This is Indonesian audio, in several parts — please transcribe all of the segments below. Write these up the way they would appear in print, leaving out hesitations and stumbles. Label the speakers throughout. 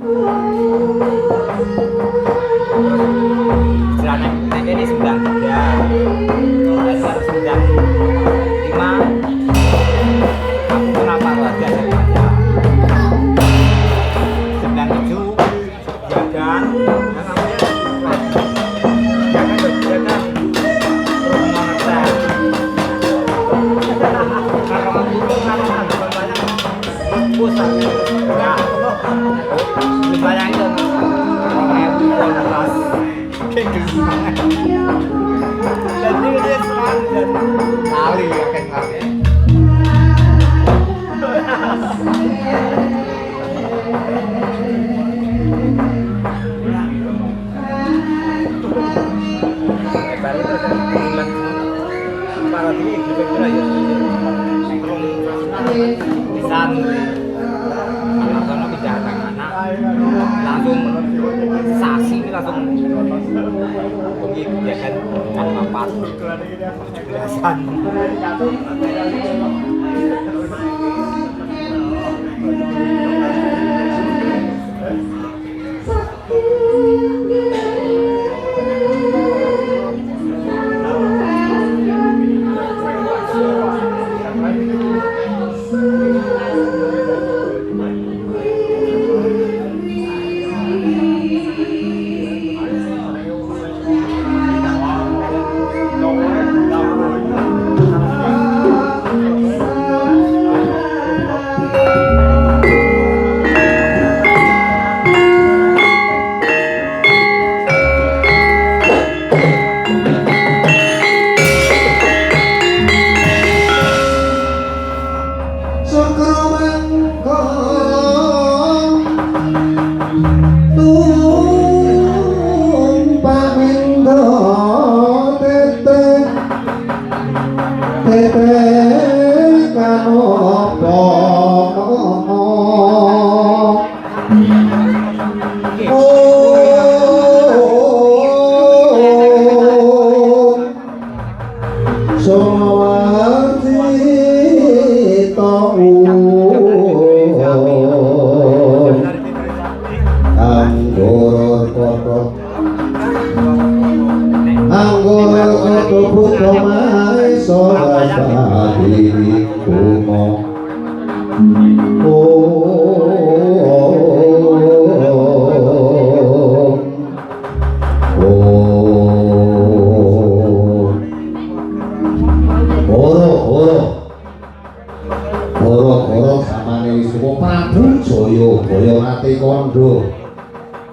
Speaker 1: Istilahnya ini 93 95 aku kenapa lagi ada aja 97 jagan jagan rumah ngetes pusat ya dibayangin kelas kayak gimana jadi dia sekarang dan kali ya kayak kali balik para diri juga kira ya di santri karena bicara anak langsung sasi langsung begitu ya kan apa penjelasan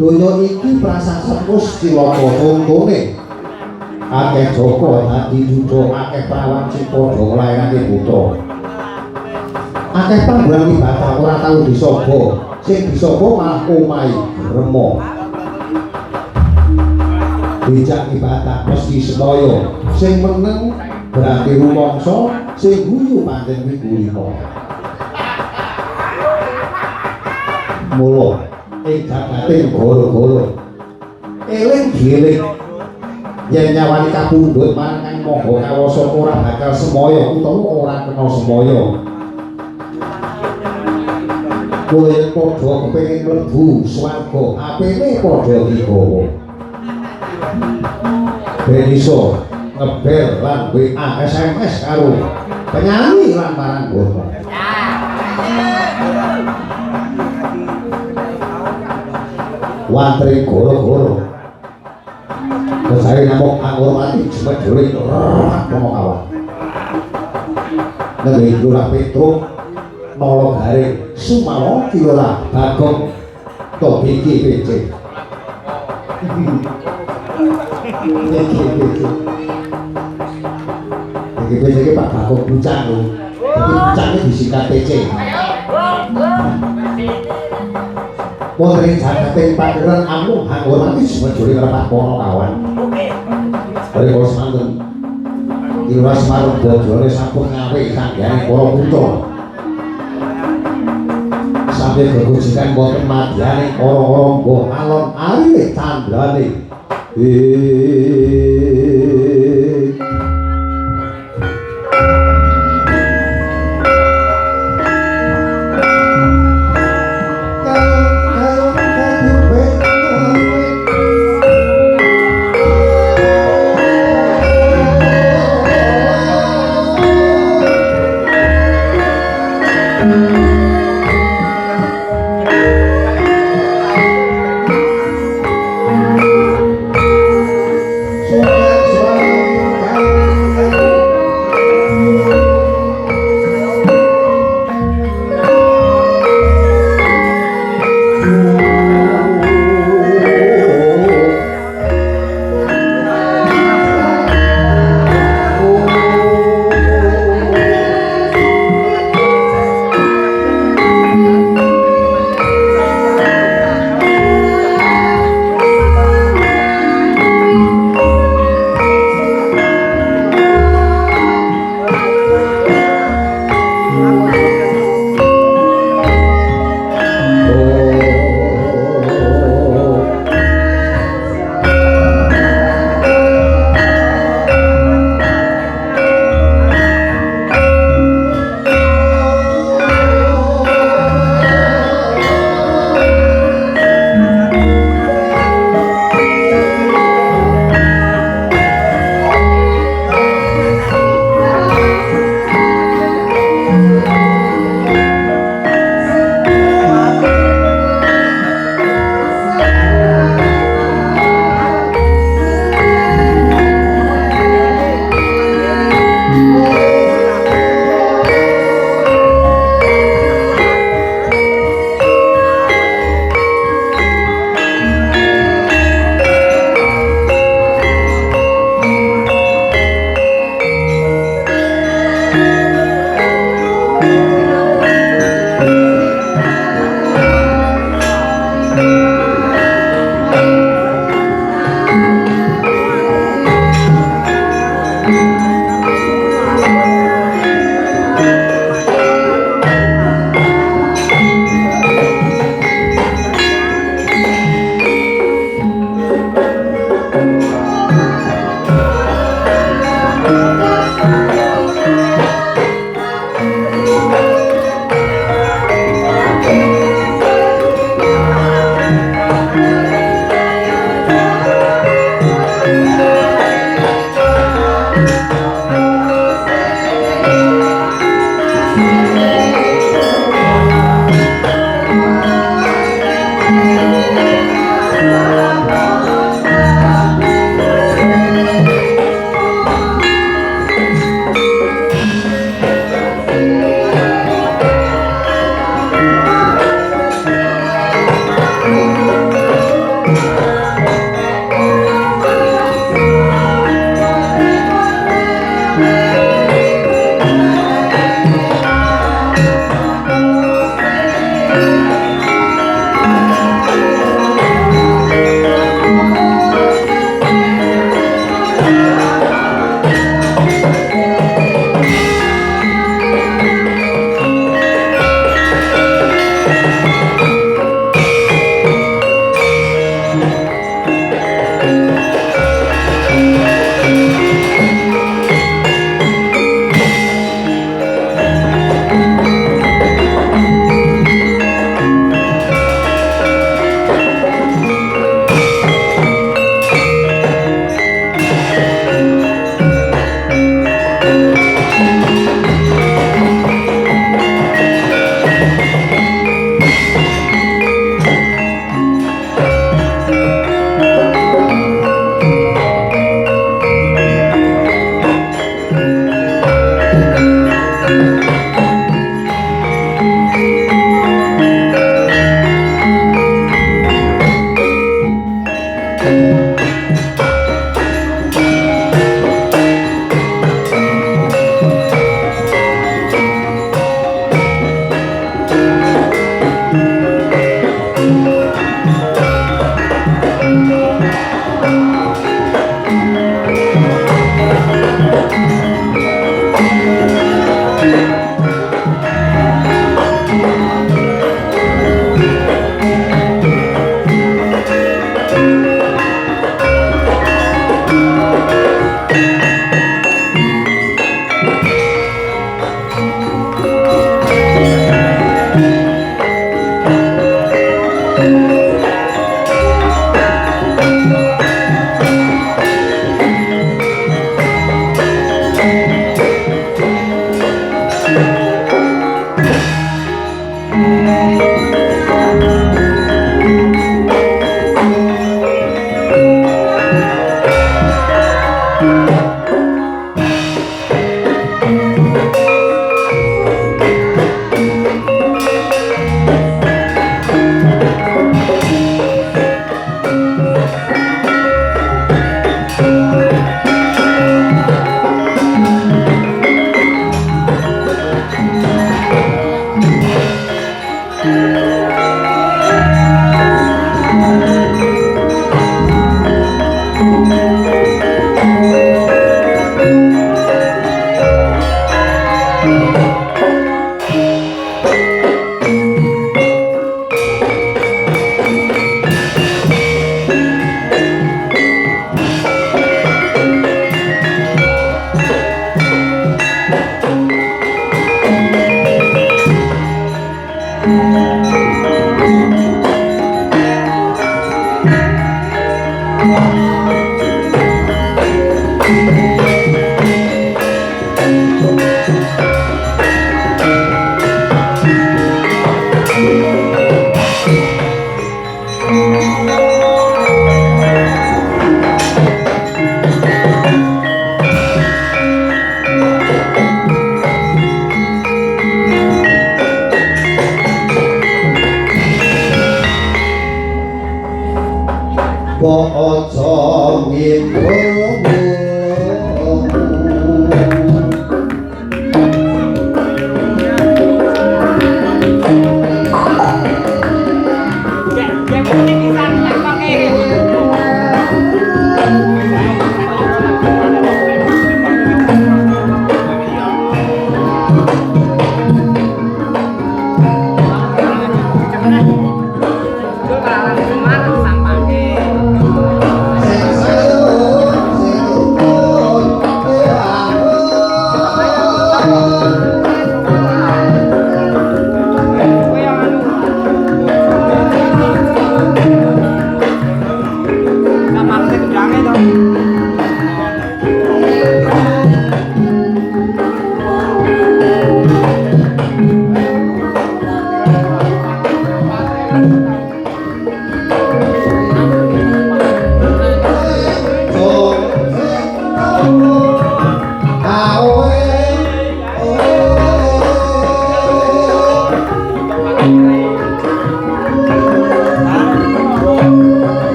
Speaker 2: Donya iki prasasat Cilaka contone akeh Joko dadi duda akeh prawan sing padha nglairake putra akeh panggonan ibadah ora tau disaba sing disaba malah omahe remo dijak ibadah mesti sedaya sing meneng berarti rumangsa sing guyu pancen kuwi mula ing jagate goro-goro eling dieling yen nyawani kapundhut marang Kang Maha Kawasa ora bakal semaya utawa ora kena semaya kowe padha kepengin mlebu swarga apene padha digawa ben iso ngebel lan WA SMS karo penyanyi lan marang gono wantri goro-goro kesari namuk anggurmati jempet juling rorak ngomong awal negeri lurah Petruk nolok garing Sumawo kilora Bagong Tobiki PC Biki PC ini Pak Bagong Bucang tapi Bucangnya disingkat PC Putri jagating pangeran amung anggurmati jempet juling repak kono kawan dari kalau semanten Ilwa Semarang bojone sampun ngawe sanggane para putra sampai gegojikan boten madyane ora-ora mbok alon arine candrane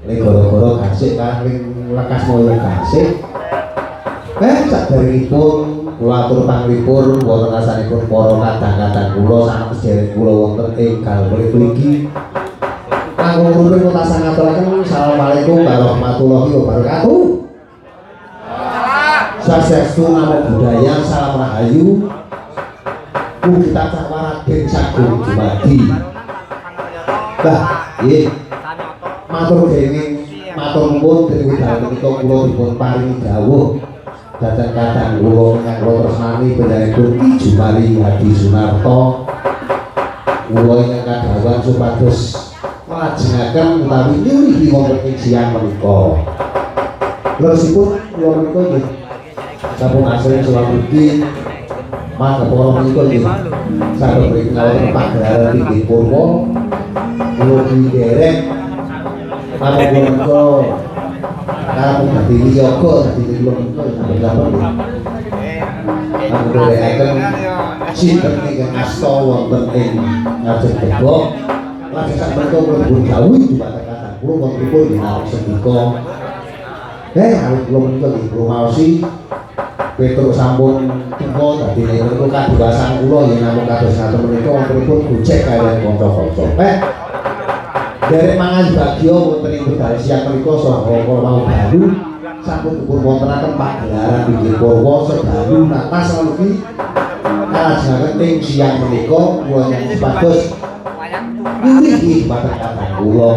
Speaker 2: Ini goro-goro gasik kan lekas moyo gasik. Saderengipun kula atur panglipur wonten asanipun para kadang-kadang kula sanes derek kula wonten ing galih mriki. Kanggo nurupi kula sangaturaken Assalamualaikum warahmatullahi wabarakatuh. Swastiastu namo buddhaya salam rahayu. Mugi tansah waraden sagung dumadi. Nggih. Matur dening matur nuwun dening dalem menika kula dipun paringi dawuh dhateng kadang kula ingkang kula tresnani panjenenganipun Ki Jumari Hadi Sunarto. Kula ingkang kadhawuhan supados nglajengaken utawi nyuwuhi wonten ing siang menika. Leresipun kula menika nggih sampun asring sowan mriki mangga menika nggih saged mriki wonten pagelaran inggih purwa kula derek Mama Gulungko Kamu dadi yoga dadi Gulungko sampai dapat Kamu derekaken sinten ingkang asta wonten ing ngajeng Debok lajeng sak menika kula dipun dawuhi dhumateng kadang kula wontenipun dinaos sedika awit kula menika nggih kula maosi Petruk sampun tuwa dadi niku kadiwasan kula yen namung kados ngaten menika wontenipun gojek kaliyan kanca-kanca derek mangan bagya wonten ing wekdal siang menika saha kala wau dalu sampun dipun wontenaken pagelaran inggih purwa sedalu natas laluki kalajengaken ing siang menika kula nyuwun supados niki dhateng kadang kula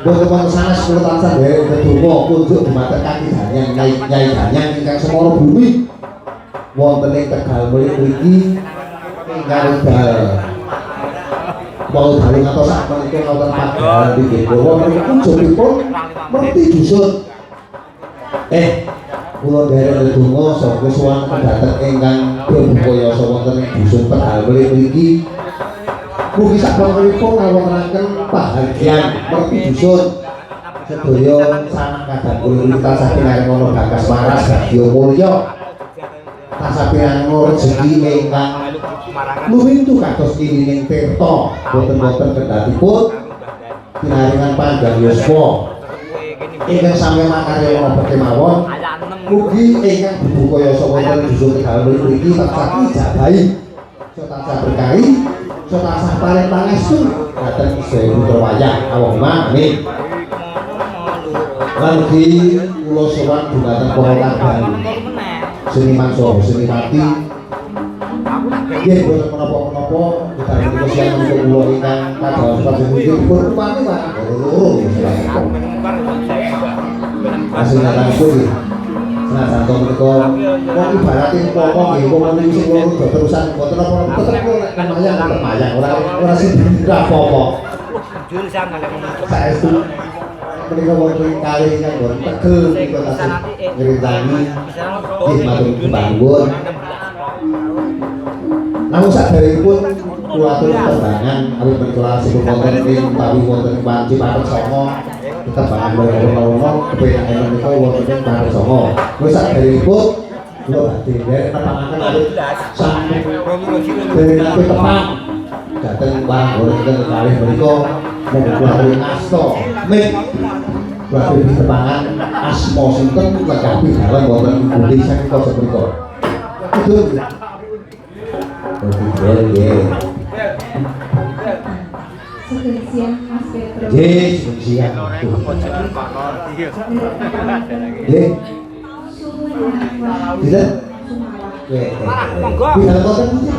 Speaker 2: boten wonten sanes kula tansah derek ndedonga kunjuk dhumateng kaki danyang Nyai Danyang ingkang semana bumi wonten ing Tegal mriki ingkang wekdal mau dalu ngantos sak menika wonten pagelaran inggih purwa menika kunjungipun merti dusun kula derek ndedonga saha sowan dhateng ingkang Bebukaya wonten ing dusun Tegal mriki mugi sapunika ngawontenaken bahagian merti dusun sedaya sanak kadang kula tansah pinaringa bagas waras bagya mulya tansah pinaringa rejeki ingkang luwintu kados irining tirta boten-boten kendhatipun pinaringan panjang yuswa ingkang sami makarya menapa kemawon mugi ingkang Bebukaya wonten dusun Tegal mriki tansah ijabahi tansah berkahi tansah paring pangestu dhateng sedaya putra wayah Allahumma amin. Lan ugi kula sowan dhumateng para kadang seniman saha senimati nggih boten menapa-menapa kita menika siang menika kula ingkang kadang supados dipun rupane marang loro aslinipun senajan to menika wong ibarate umpama nggih umpama niku sing loro do terusan boten apa-apa tetep mayang ora sing apa-apa saestu menika wonten kalih ingkang boten tegel menika tasih ngritani nggih matur nuwun. Namun saderengipun kula atur tetembangan awit menika sipun wonten ing utawi wonten Panci Patet Songo tetembangan kula kepenak menika wonten ing Patet Songo. Wis saderengipun kula badhe derek tepangaken awit sampun derek tepang dhateng warung kalih menika monggo kula aturi asta mik badhe ditepangan asma sinten lengkapi dalem wonten pundi saking kota menika. Betul.
Speaker 3: Siang Mas Petro.
Speaker 2: Siang. Tidak. Monggo. Bisa kota ini.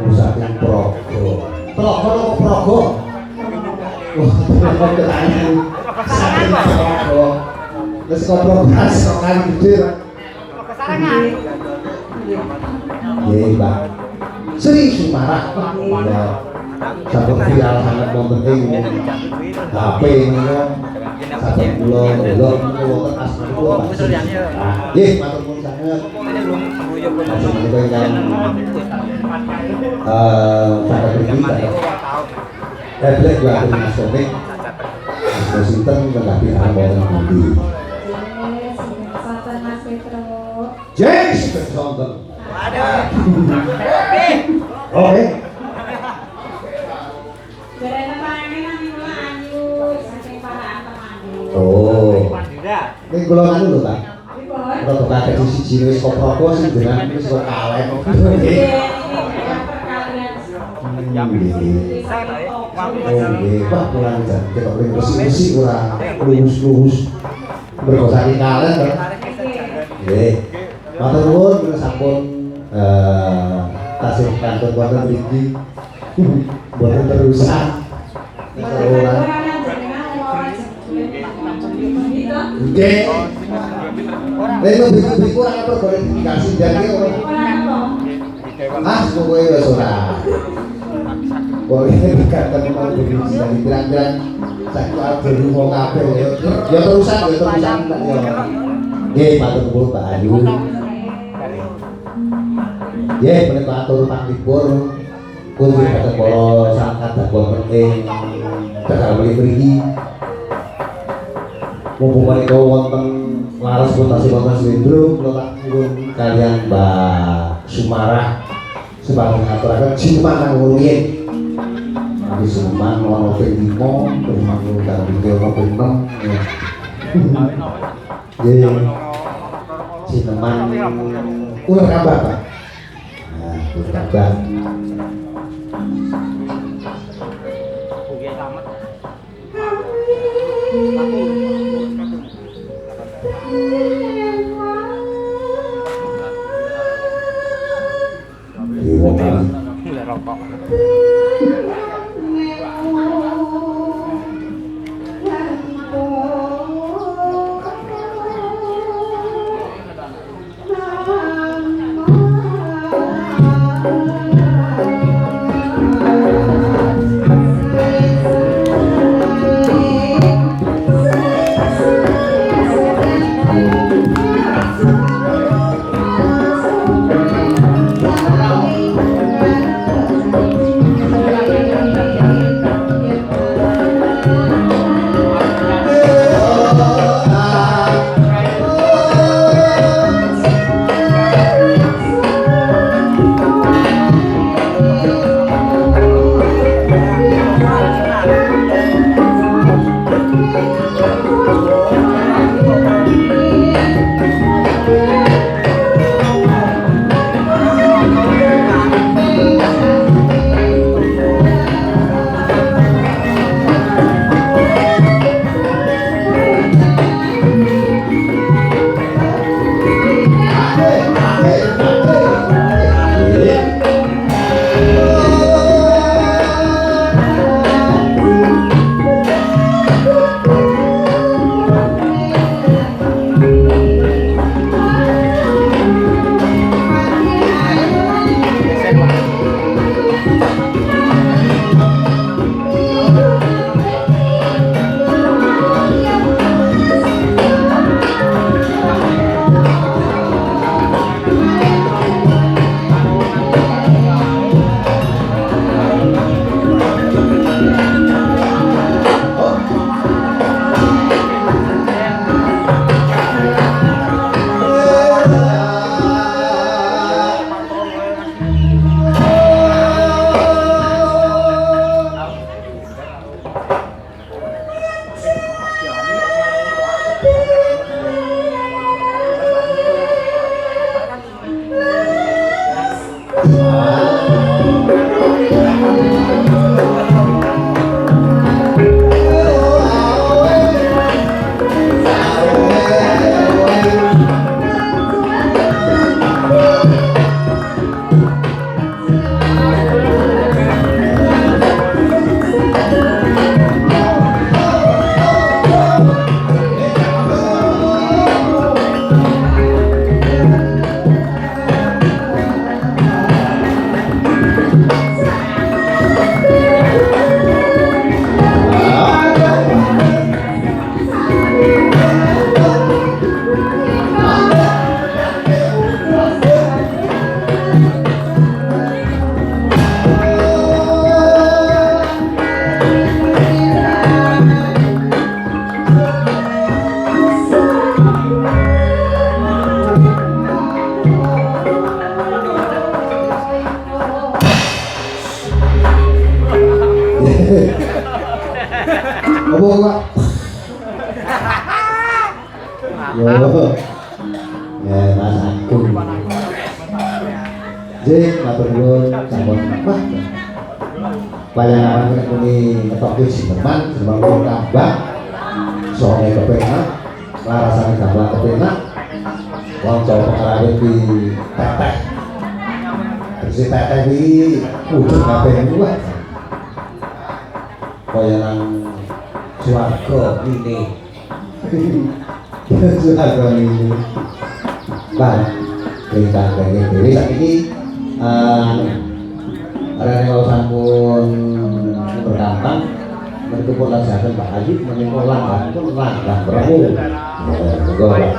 Speaker 2: Usaha Progo. Progo. Wes kok progres kok kali gede. Nggih, Mbak. Sri Sumarah. Ya. Sampun viral sangat wonten ing HP menika. Sampun kula ndelok wonten asmanipun. Nggih, matur nuwun sanget. Menika ingkang pada berita. Blek gua atur masone. Sinten tenggapi alam wonten pundi.
Speaker 3: Mas Petro.
Speaker 2: Yes, betul. Oke. Oh. Ini kula nganu lho, Pak. Kula kakek siji wis kok rokok sing jenengan wis kok kalem. Wah, kurang jan ketok besi ora lurus-lurus. Mergo saking kalem to. Nggih. Matur nuwun kula sampun tasih kantun wonten mriki. Boten terusan. Nggih. Lha biku ora apa golek dikasih jane ora. Mas kowe wis ora. Kowe dikatakan mau berbisnis dari pirang-pirang saiki arep rumah kabeh ya terusan ya. Nggih, matur nuwun Pak Ayu. Nggih, menika atur panglipur kunjung dhateng para sangkat dakwa penting bakal mriki. Mumpung menika wonten laras putasi Bapak Slendro, kula tak nyuwun kalian Mbak Sumarah sebagai ngaturaken jiman nang rumiyin. Abi Suman ono ping 5, terus mangko karo ono ping 6. Nggih. Jiman ulah kabar, Pak. Nah, ulah kabar.
Speaker 1: Mulai rokok.
Speaker 2: Apa Pak? Yo. Ya Mas Agung. Jeng matur nuwun sampun. Wah. Bayangan kene ngetok sineman, sineman tambah. Soalnya kepenak, larasane gampang kepenak. Wong Jawa pengarawit di teteh. Terus teteh di ujung kabeh wah. Kaya nang swarga ini. Swarga ini. Bang, perintah kene dhewe saiki arene kalau sampun berkampang berkumpul lajakan Pak Haji menika langgan pun langgan beremu. Monggo Pak.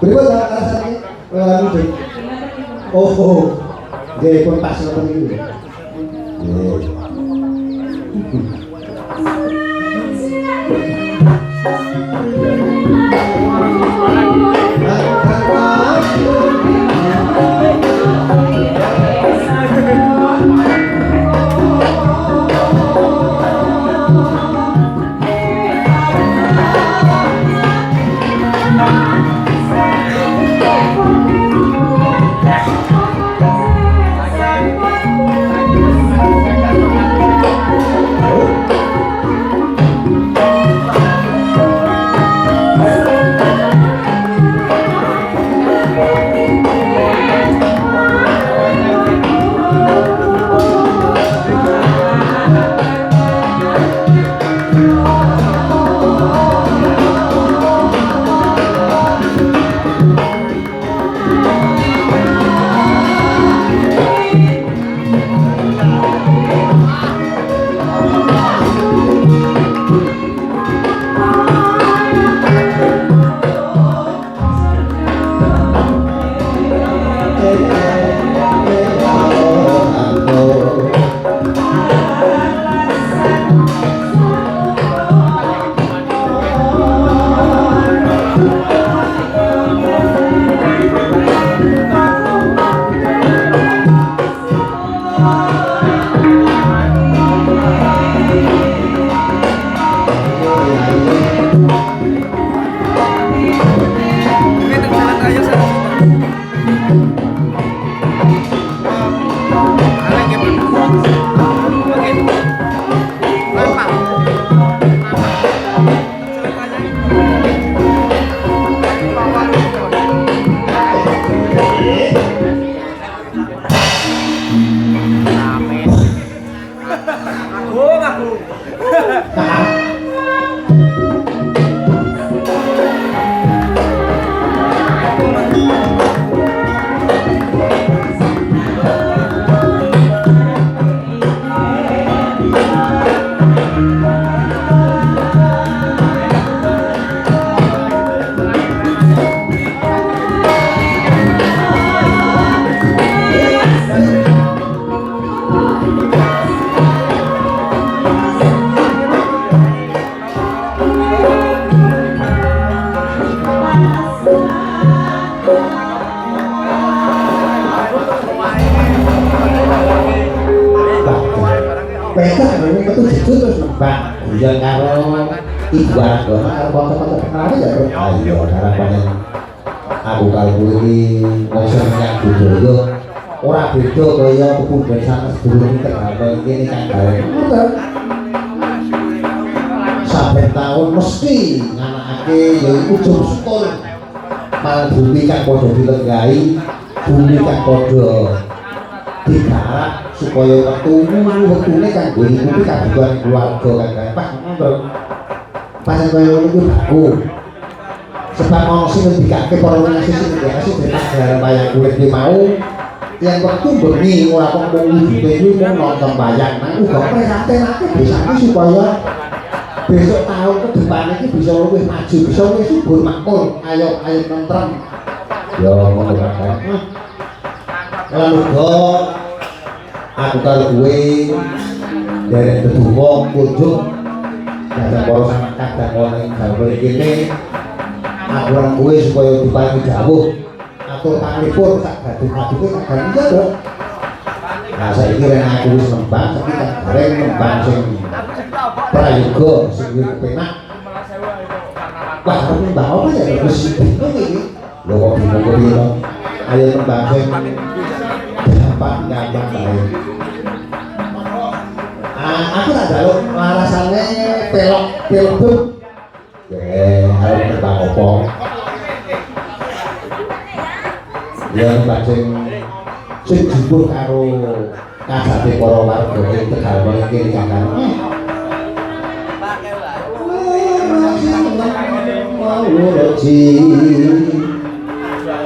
Speaker 2: Berikut alasannya lanjut. Oh, dia pun pas seperti itu. Hujan karo ibu anak doa karo kontak-kontak kenal ya bro. Ayo harapannya aku kalau ini ngomongnya budaya orang beda kaya pemuda sama sebelum ini terhadap ini kan kalian sampai tahun mesti nganakake ya ujung sekolah malah bumi kan podo dilenggai bumi kan podo digarap supaya wektune kan gue ngikuti kabupaten keluarga kan Pak ngono pasen kaya ngono kuwi baku sebab ono sing ngendikake para ngasih sing ngendikake dhewe bayang kulit ki mau yang waktu bengi ora kok mung wujute kuwi mung nonton bayang nang uga prihatinake desane supaya besok tahun ke depan iki bisa luwih maju bisa luwih subur makmur ayo tentrem ya ngono kan lan uga aku karo kowe derek dedonga kunjung kadang para sanak kadang ana ing gawe kene aku lan kowe supaya diparingi dawuh aku atur panglipun sak gaduh-gaduhe sak gareng njaluk. Nah saiki rene aku wis nembang saiki tak gareng nembang sing prayoga sing kepenak. Wah, nembang apa ya terus bingung iki. Lho kok bingung kok piye to? Ayo nembang sing gampang bae. Aku tak jaluk larasane pelok pilbuk. Arep nembang apa? Ya nembang sing jumbuh karo kasate para warga ing Tegal iki kan.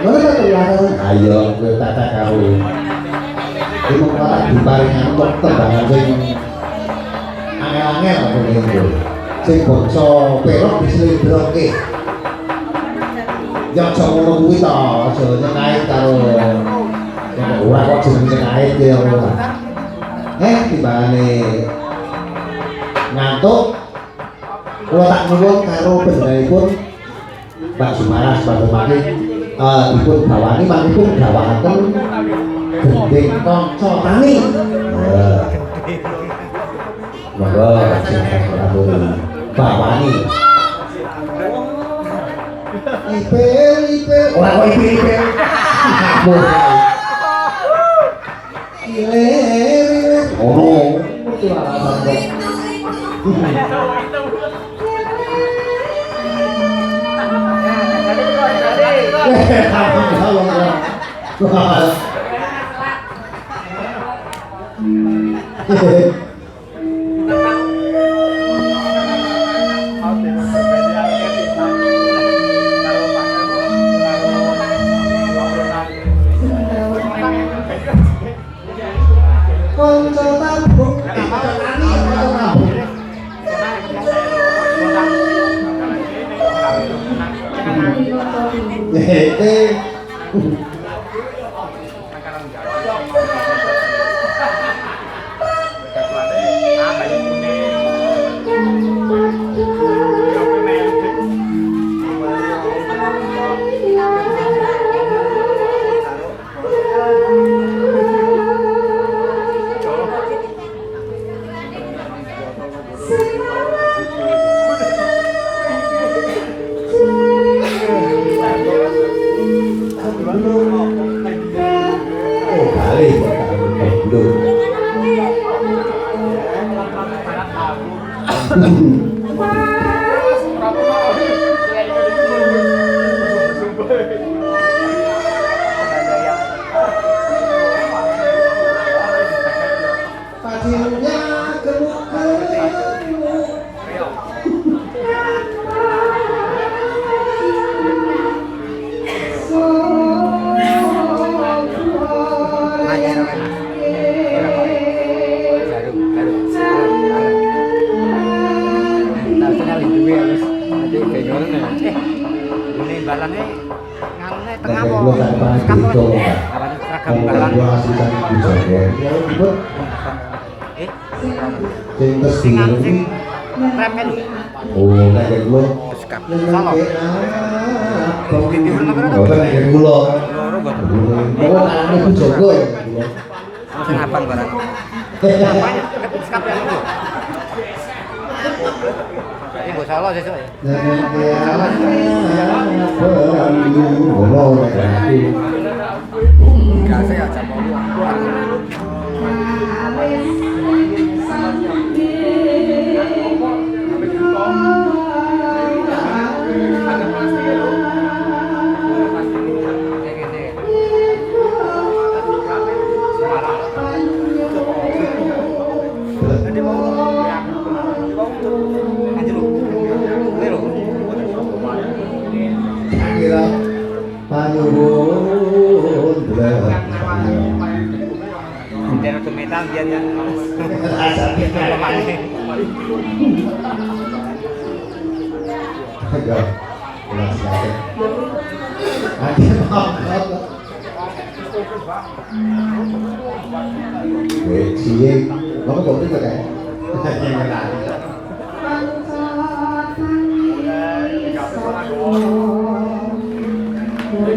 Speaker 2: Mana terlalu ayo kowe tata karo iki mung ora diparingan kok tembangan sing angel-angel kok ngene sing bangsa pelok dislendroke ya aja ngono kuwi to aja nyekait karo ora kok jeneng nyekait ya ora timbangane ngantuk kula tak nuwun karo pendhaipun Pak Sumaras Pak Maki dipun bawani mangkipun gawahaken gending kanca tani. Monggo sing bawani. Ipel ora kok ipel. Ile ono itu alasan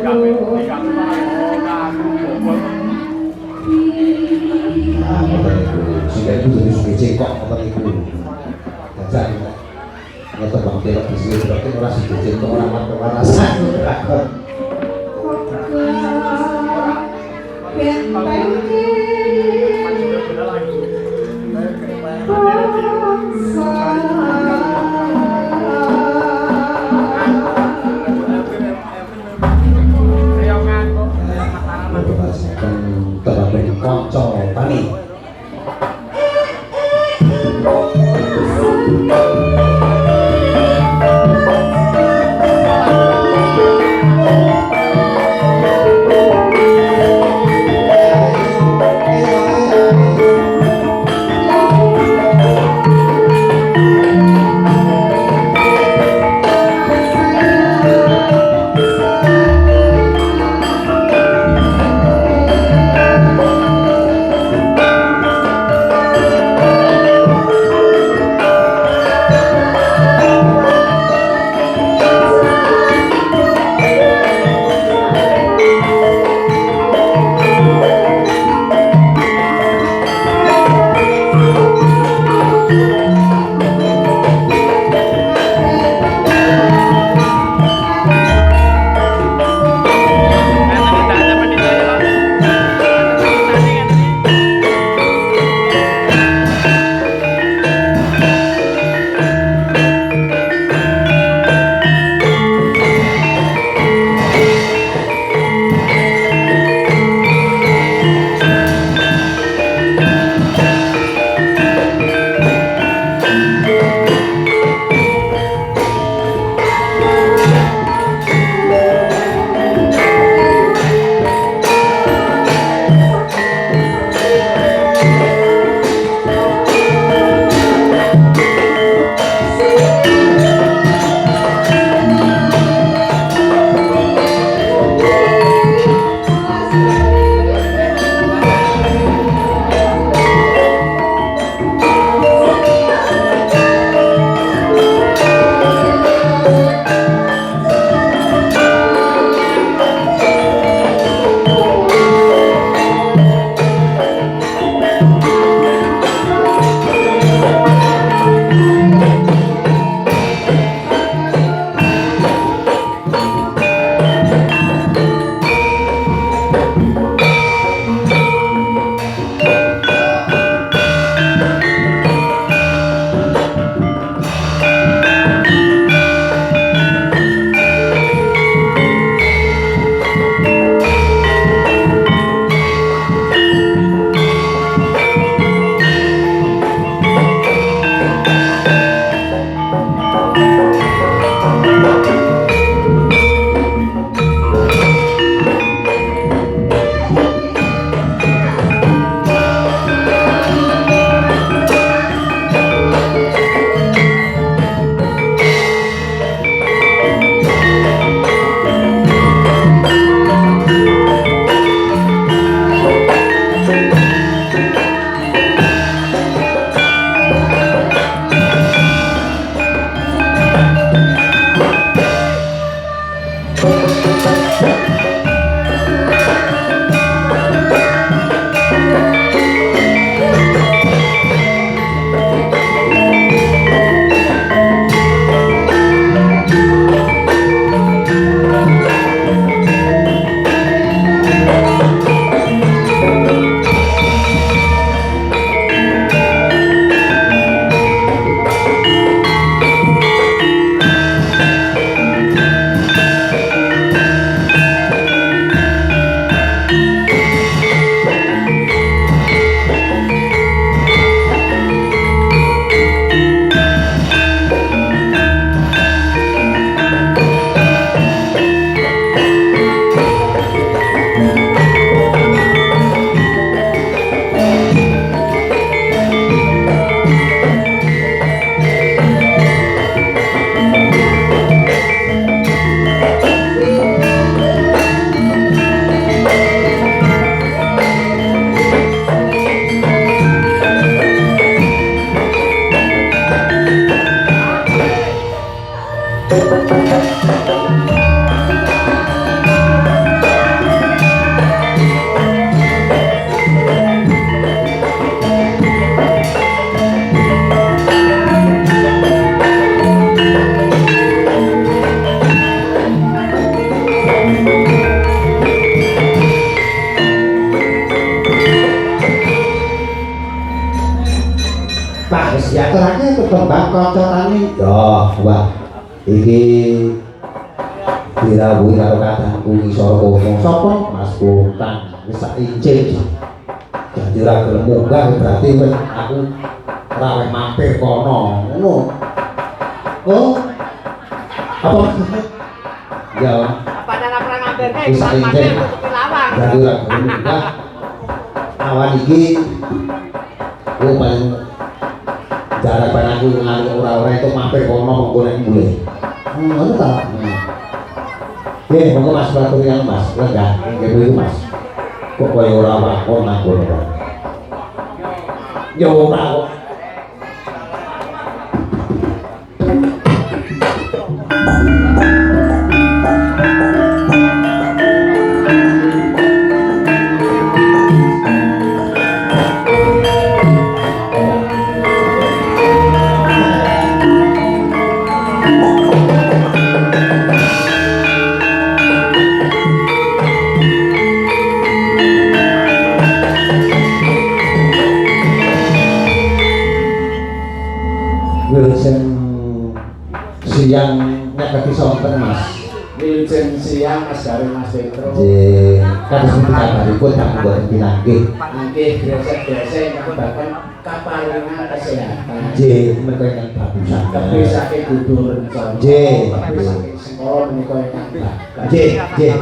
Speaker 2: Nah, ngoten niku. Sehingga itu jadi sugi cengkok ngoten niku. Dajan ngoten Bang Tilok di sini berarti ora sugi cengkok ora matur rasane. Terlalu konco tani. tembang kanca tani. Yo, wah. Iki dirawuhi karo kadangku ngisor kono. Sapa? Mas Kuntang. Wis sak incil. Dadi ora gelem munggah berarti wis aku ora wis mampir kono. Ngono. Oh. Apa? Ya.
Speaker 3: Padahal ora mampir kae
Speaker 2: Wis sak incil.
Speaker 3: lawang.
Speaker 2: Dadi ora gelem munggah. Awan iki paling jarak panangku ngalih ora-ora itu mampir kono mengko nek mulih. Ngono ta? Nggih, monggo Mas batur yang Mas, lenggah nggih niku Mas. Kok kaya ora wakon aku ora. Yo ora kok. Siang nyaketi sonten Mas.
Speaker 4: Wilujeng siang Mas Garing Mas Petro.
Speaker 2: Nggih, kados pundi kabaripun tak mboten pinanggih.
Speaker 4: Nggih, gresek-gresek ingkang baken kaparingan kesehatan.
Speaker 2: Nggih, menika ingkang bagusan.
Speaker 4: Kebih saking Gudur Rencana.
Speaker 2: Nggih.
Speaker 4: Kebih saking Sekolah menika ingkang bagus.
Speaker 2: Nggih, nggih.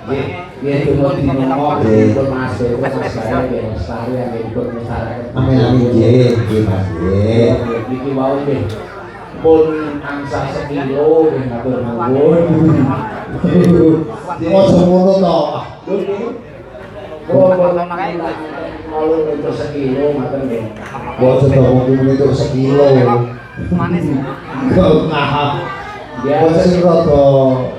Speaker 4: Nggih, nggih dumut dinongo dipun Mas Petro Mas Garing nggih lestari nggih dipun mesaraken.
Speaker 2: Amin amin nggih, nggih Mas nggih.
Speaker 4: Niki wau nggih. Pun angsa sekilo nggih matur nuwun.
Speaker 2: Ojo ngono to.
Speaker 4: Kalau untuk sekilo matur nggih.
Speaker 2: Ojo to mung itu sekilo.
Speaker 3: Manis.
Speaker 2: Kok ngahap.
Speaker 4: Ya
Speaker 2: Sing rada.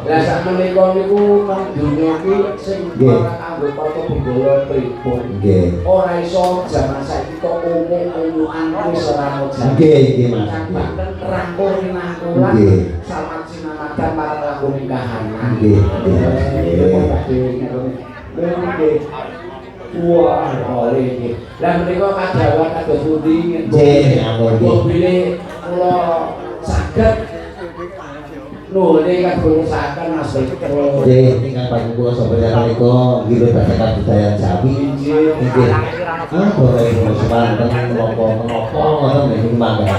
Speaker 4: lah sak menika niku nang donya iki sing ora kanggo foto bigala pripun.
Speaker 2: Nggih.
Speaker 4: Ora iso jaman saiki kok umum-umuman wis ora ono jaman.
Speaker 2: Nggih, nggih Mas.
Speaker 4: Bahkan rangkul rinangkulan
Speaker 2: Nggih.
Speaker 4: sama sinamadan marang lagu nikahan.
Speaker 2: Nggih,
Speaker 4: nggih. Wah, oleh iki. Lah menika kadawan kados pundi?
Speaker 2: Nggih, ampun.
Speaker 4: Mobile kula saged nuhune kagungaken Mas Petro.
Speaker 2: Nggih, ingkang panjenengan kula sampeyan menika nggih babagan budaya Jawi. Nggih. Ah, boleh semanten menapa ngoten niku mangga.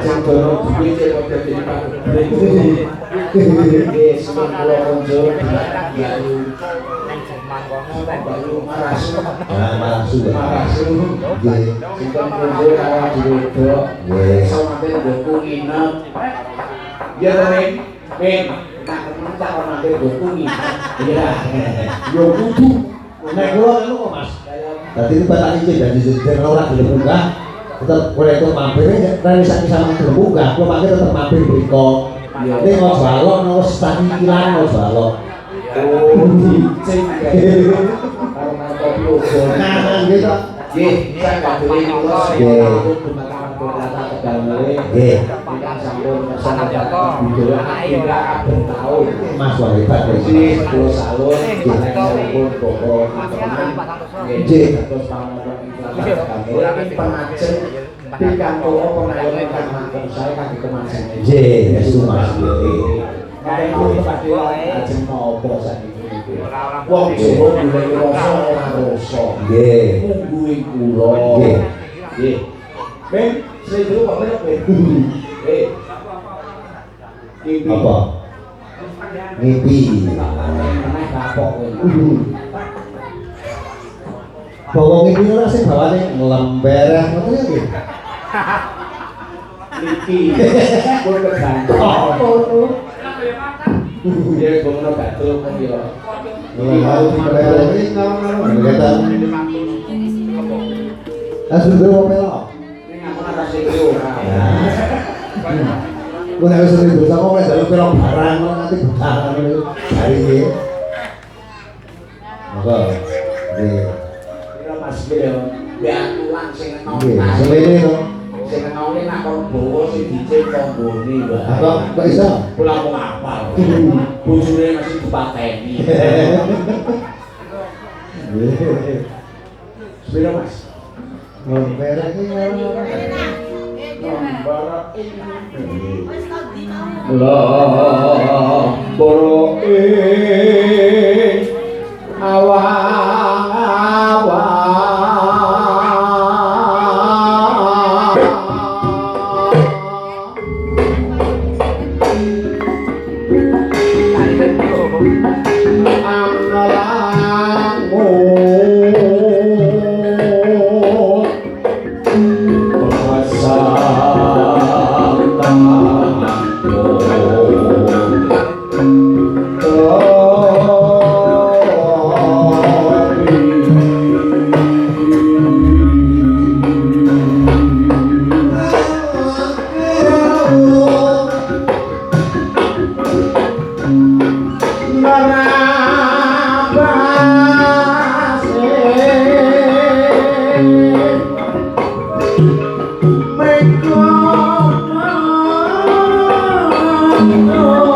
Speaker 4: Sing dono duwe cek kok dadi pakubre. Nggih, sing kula konjo baru baru marasu.
Speaker 2: Ah, marasu.
Speaker 4: Marasu.
Speaker 2: Nggih.
Speaker 4: Sing konjo karo diwedo.
Speaker 2: Nggih.
Speaker 4: Sampe ndoku nginep. Ya Ren, Ren, tak temen tak ana ndoku nginep. Iya. Yo kudu.
Speaker 2: Nek kula anu kok Mas. Dadi itu batak izin dan izin ora gelem munggah. Tetep kowe itu mampir nek sak sama gelem munggah, kula mangke tetep mampir mriko. Ning ojo alok nang wis tak ikilan ojo alok.
Speaker 4: Oh, dicing karo kopi ojo.
Speaker 2: Nah, nggih to.
Speaker 4: Nggih, saya kadhe kula
Speaker 2: Nggih.
Speaker 4: dumateng kota Tegal Mele.
Speaker 2: Nggih.
Speaker 4: Ingkang sampun mersani budaya kita kabeh taun.
Speaker 2: Mas wah hebat ya.
Speaker 4: Nggih, kula salut sampun pokok nggih terus panonton ingkang pengajeng pikanto penayon ingkang mangken saya kangge kemajuan.
Speaker 2: Nggih, estu Mas. Nggih.
Speaker 4: Nek kulo badhe ajeng napa sakniki niki. Wong Jawa golek rasa ora rasa.
Speaker 2: Nggih.
Speaker 4: Mungguing kula.
Speaker 2: Nggih.
Speaker 4: Nggih. Ben, sing kok bener ben.
Speaker 2: Apa? Mimpi.
Speaker 4: Meneh kapok kowe.
Speaker 2: Bawa mimpi ora sing bawane lemberah ngoten ya nggih.
Speaker 4: Iki pun kegantung.
Speaker 2: Apa ngono?
Speaker 4: Ya gono gak telu kok ya.
Speaker 2: Lemberah iki ngawen-ngawen. Asundro popelo.
Speaker 4: Ning aku ora sing ora.
Speaker 2: Gue nek wis sering dosa kok wis njaluk pira barang nanti barang dari iki. Monggo. Nggih.
Speaker 4: Kira Mas Bel, biatulan sing enom.
Speaker 2: Nggih, semene to.
Speaker 4: Sing enome nak kon bawa sing dicek tombone wae.
Speaker 2: Apa kok iso?
Speaker 4: Kula mau apal. Bojone masih dipateni.
Speaker 2: Nggih.
Speaker 4: Sepira Mas?
Speaker 2: Lemberah iki ngawen-ngawen.
Speaker 4: La boro